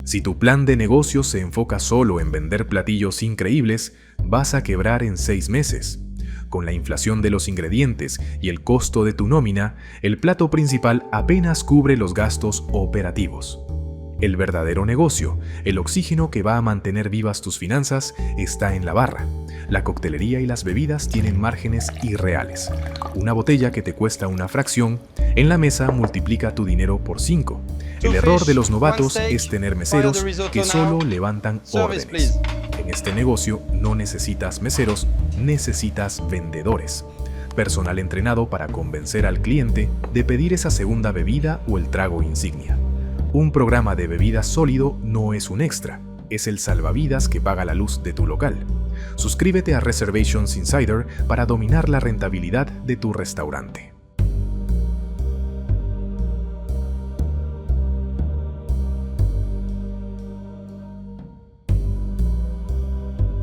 Si tu plan de negocio se enfoca solo en vender platillos increíbles, vas a quebrar en 6 meses. Con la inflación de los ingredientes y el costo de tu nómina, el plato principal apenas cubre los gastos operativos. El verdadero negocio, el oxígeno que va a mantener vivas tus finanzas, está en la barra. La coctelería y las bebidas tienen márgenes irreales. Una botella que te cuesta una fracción, en la mesa multiplica tu dinero por 5. El error de los novatos es tener meseros que solo levantan órdenes. En este negocio no necesitas meseros, necesitas vendedores. Personal entrenado para convencer al cliente de pedir esa segunda bebida o el trago insignia. Un programa de bebidas sólido no es un extra, es el salvavidas que paga la luz de tu local. Suscríbete a Reservations Insider para dominar la rentabilidad de tu restaurante.